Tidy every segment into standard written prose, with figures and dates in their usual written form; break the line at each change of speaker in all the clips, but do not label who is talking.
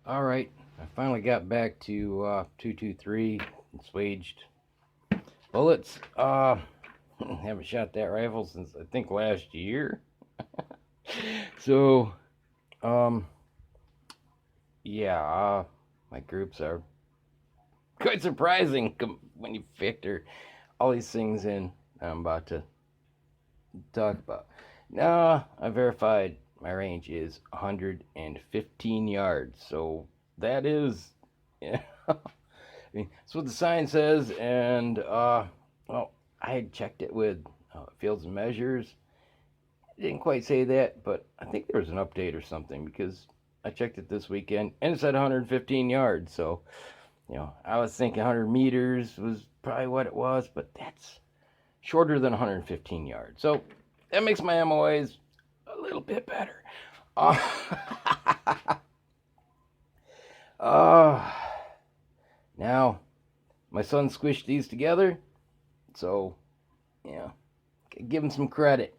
Alright, I finally got back to 223 swaged bullets. Haven't shot that rifle since I think last year. So, um, yeah, my groups are quite surprising when you factor all these things in that I'm about to talk about. Now, I verified my range is 115 yards, so that is, yeah. I mean, that's what the sign says, and well, I had checked it with Fields and Measures. It didn't quite say that, but I think there was an update or something because I checked it this weekend and it said 115 yards. So, I was thinking 100 meters was probably what it was, but that's shorter than 115 yards. So that makes my MOAs a little bit better. Uh, uh, now, my son squished these together, so, yeah, give him some credit.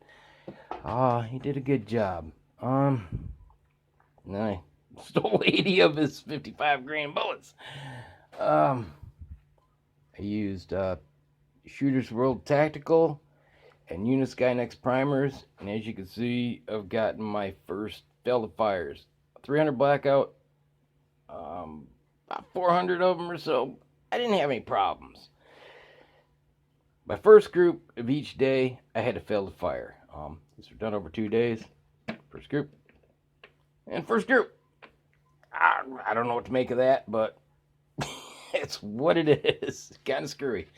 He did a good job. And I stole 80 of his 55 grain bullets. Um, I used Shooter's World Tactical and Uniskynex primers, and as you can see, I've gotten my first failed fires. 300 blackout, about 400 of them or so. I didn't have any problems. My first group of each day, I had to fail to fire. These were done over 2 days. First group. And first group. I don't know what to make of that, but it's what it is. It's kind of screwy.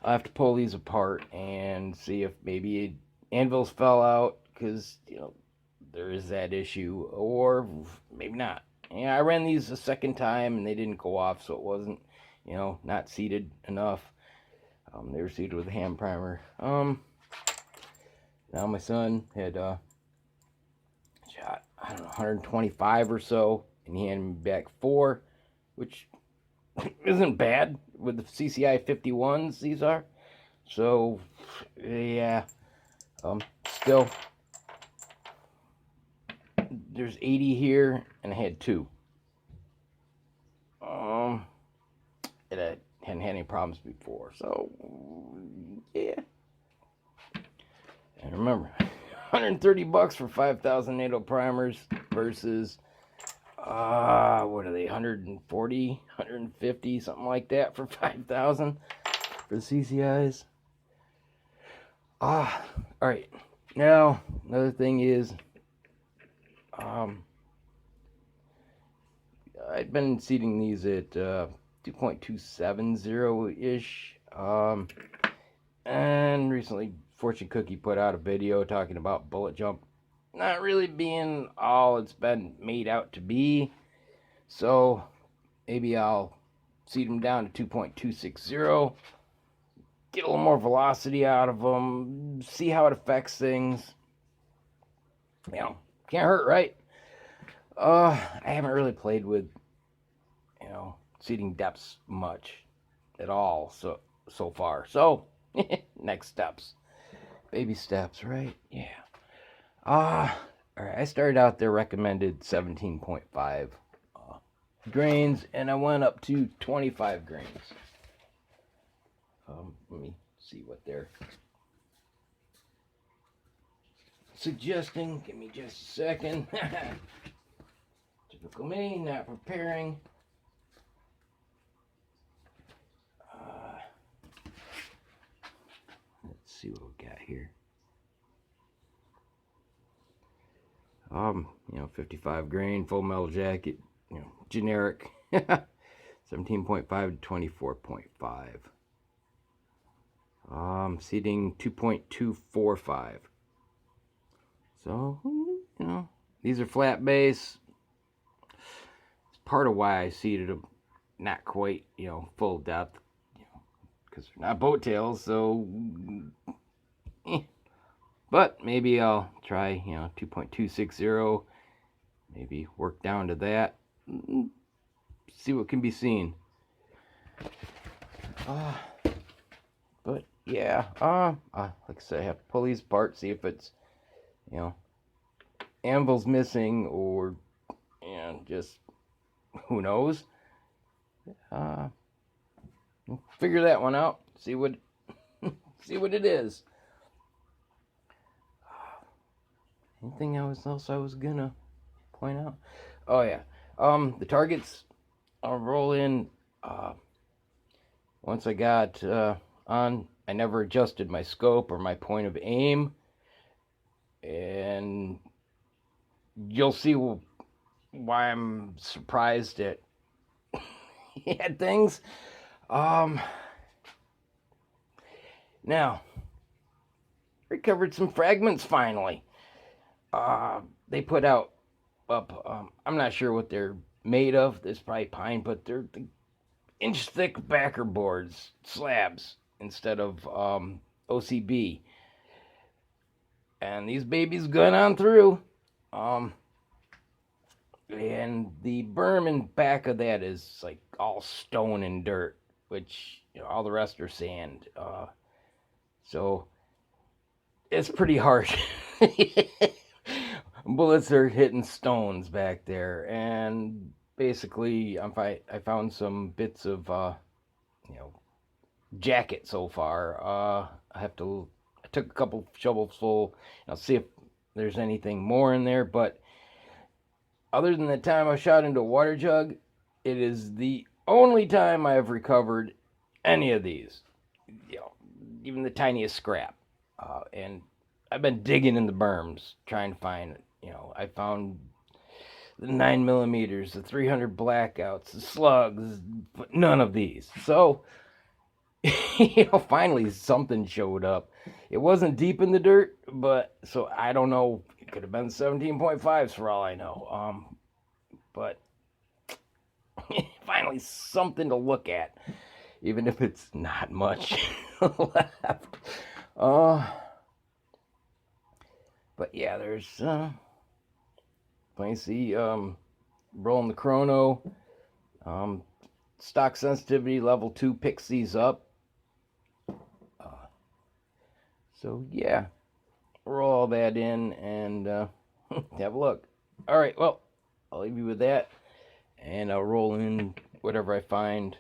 I'll have to pull these apart and see if maybe anvils fell out because, there is that issue, or maybe not. Yeah, I ran these a second time and they didn't go off, so it wasn't, not seated enough. They were seated with a hand primer. Now my son had shot, I don't know, 125 or so, and he handed me back 4, which isn't bad with the CCI 51s these are. So, yeah, still, there's 80 here, and I had 2. And I hadn't had any problems before, so, yeah. And remember, $130 for 5,000 NATO primers versus what are they, 140, 150, something like that for 5,000 for the CCIs. All right. Now, another thing is, I've been seating these at 2.270-ish. And recently, Fortune Cookie put out a video talking about bullet jump not really being all it's been made out to be. So maybe I'll seat them down to 2.260, get a little more velocity out of them, see how it affects things. Can't hurt, right? I haven't really played with, seating depths much at all so far. So next steps, baby steps, right? Yeah. All right. I started out there recommended 17.5 grains, and I went up to 25 grains. Let me see what they're suggesting. Give me just a second. Typical me, not preparing. Let's see what we got here. 55 grain, full metal jacket, generic. 17.5 to 24.5. Seating 2.245. So, these are flat base. It's part of why I seated them not quite, full depth, because they're not boat tails, so, But maybe I'll try, 2.260, maybe work down to that, see what can be seen. But yeah, like I said, I have to pull these apart, see if it's, anvil's missing or, just Who knows? We'll figure that one out. See what it is. Anything else I was gonna point out? Oh yeah. The targets I'll roll in. Once I got on, I never adjusted my scope or my point of aim, and you'll see why I'm surprised at things. Um, Now recovered some fragments finally. They put out up. I'm not sure what they're made of. It's probably pine, but they're the inch thick backer boards slabs instead of OCB. And these babies gone on through. Um, and the berm in back of that is like all stone and dirt, which all the rest are sand. So it's pretty harsh. Bullets are hitting stones back there, and basically, I found some bits of you know jacket so far. I took a couple shovels full. I'll see if there's anything more in there, but other than the time I shot into a water jug, it is the only time I've recovered any of these. Even the tiniest scrap. And I've been digging in the berms trying to find. I found the 9 millimeters, the 300 blackouts, the slugs, but none of these. So, finally something showed up. It wasn't deep in the dirt, but so I don't know. It could have been 17.5s for all I know. But finally something to look at, even if it's not much left. But yeah, there's I see rolling the chrono. Stock sensitivity level 2 picks these up. So yeah, roll all that in and have a look. All right, well, I'll leave you with that, and I'll roll in whatever I find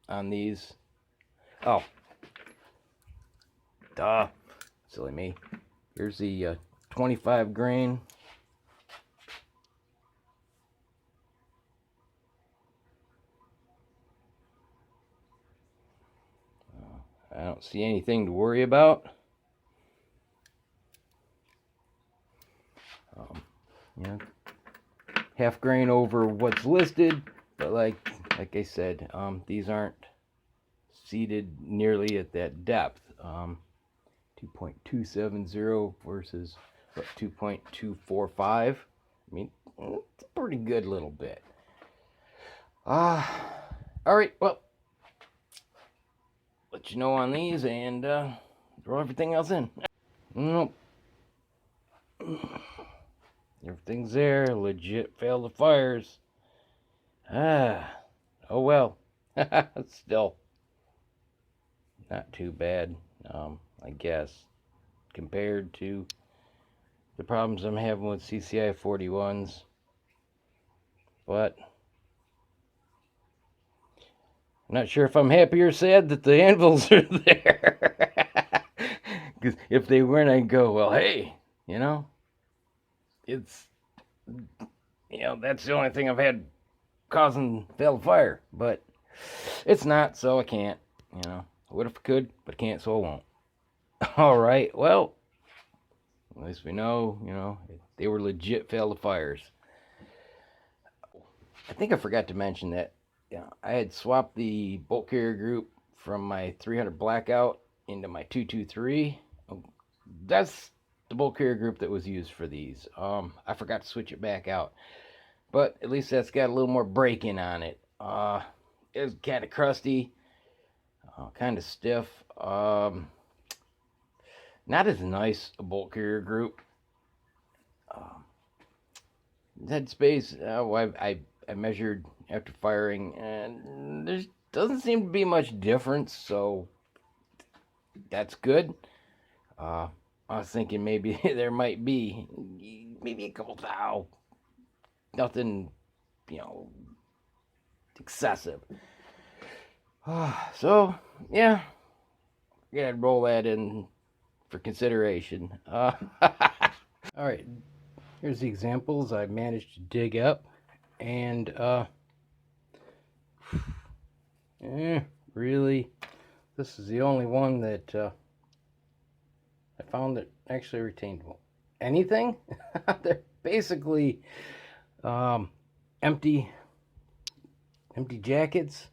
on these. Oh, duh, silly me. Here's the 25 grain. I don't see anything to worry about. Yeah, half grain over what's listed, but like I said, these aren't seeded nearly at that depth. 2.270 versus 2.245. I mean, it's a pretty good little bit. All right, well, let you know on these and throw everything else in. Nope. Everything's there. Legit failed the fires. Oh well. Still not too bad, I guess, compared to the problems I'm having with CCI 41s. But I'm not sure if I'm happy or sad that the anvils are there. Because if they weren't, I'd go, well, hey, it's, that's the only thing I've had causing failed fire. But it's not, so I can't, What if I could, but I can't, so I won't. All right, well, at least we know, they were legit failed fires. I think I forgot to mention that I had swapped the bolt carrier group from my 300 blackout into my 223. That's the bolt carrier group that was used for these. I forgot to switch it back out, but at least that's got a little more break-in on it. It was kind of crusty, kind of stiff. Not as nice a bolt carrier group. Headspace, I measured after firing, and there doesn't seem to be much difference, so that's good. I was thinking maybe there might be maybe a couple thou. Nothing, excessive. So, yeah, gotta roll that in for consideration. All right, here's the examples I managed to dig up, and really, this is the only one that I found that actually retained anything. They're basically empty jackets,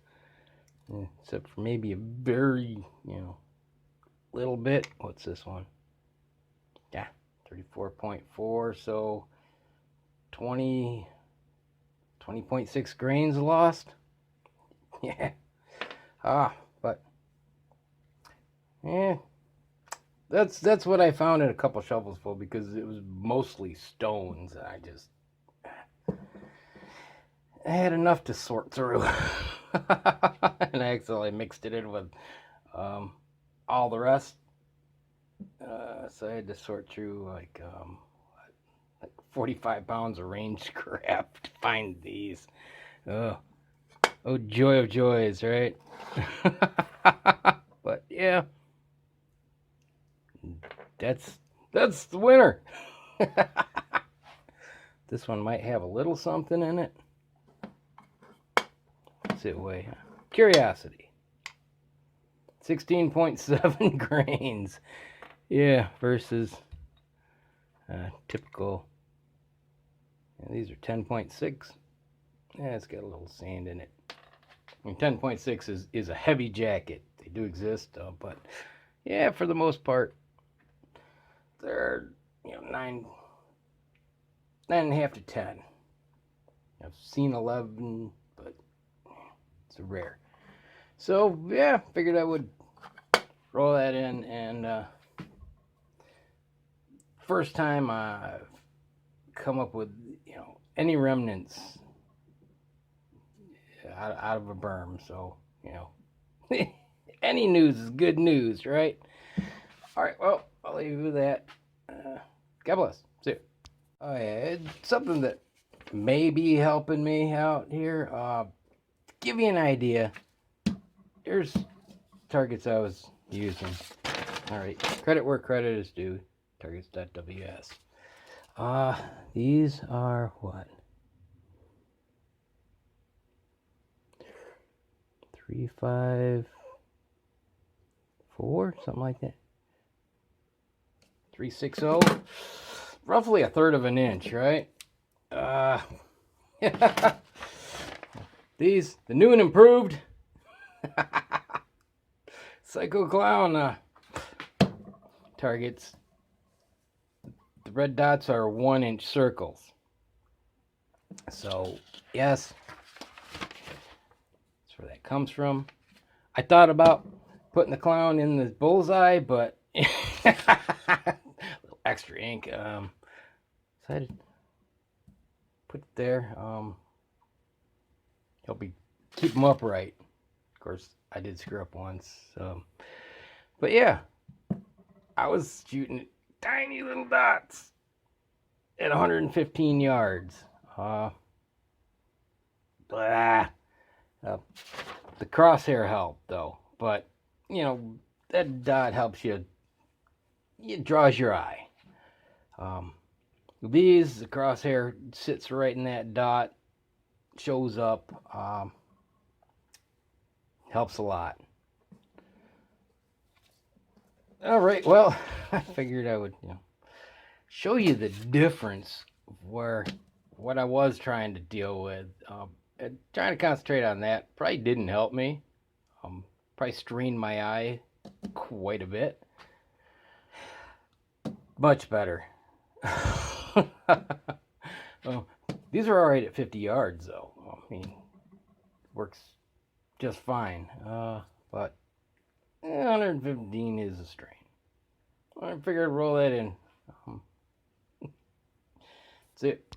except for maybe a very, little bit. What's this one? Yeah, 34.4, so 20.6 grains lost. Yeah. But yeah, that's what I found in a couple shovels full, because it was mostly stones. I had enough to sort through. And I accidentally mixed it in with all the rest. So I had to sort through like 45 pounds of range scrap to find these. Oh joy of joys, right? But yeah, that's the winner. This one might have a little something in it. What's it weigh? Curiosity. 16.7 grains. Yeah, versus typical. Yeah, these are 10.6. Yeah, it's got a little sand in it. I mean, 10.6 is a heavy jacket. They do exist, but yeah, for the most part, they're 9.5 to 10. I've seen 11, but it's rare. So yeah, figured I would roll that in, and first time I've come up with any remnants out of a berm. So any news is good news, right? All right, well, I'll leave you with that. God bless. See you. Oh yeah, it's something that may be helping me out here. Give you an idea. Here's targets I was using. All right, credit where credit is due. Targets.ws. These are what? 354, something like that. 360, roughly a third of an inch, right? These, the new and improved Psycho Clown targets. The red dots are 1-inch circles. So, yes, that's where that comes from. I thought about putting the clown in the bullseye, but a little extra ink. Decided to put it there. Help me keep them upright. Of course, I did screw up once. But yeah, I was shooting tiny little dots at 115 yards. The crosshair helped though, but that dot helps you. It draws your eye. The crosshair sits right in that dot, shows up, helps a lot. All right, well, I figured I would show you the difference of what I was trying to deal with. Trying to concentrate on that probably didn't help me. Probably strained my eye quite a bit. Much better. These are all right at 50 yards, though. I mean, works just fine. But 115 is a strain. I figured I'd roll that in. That's it.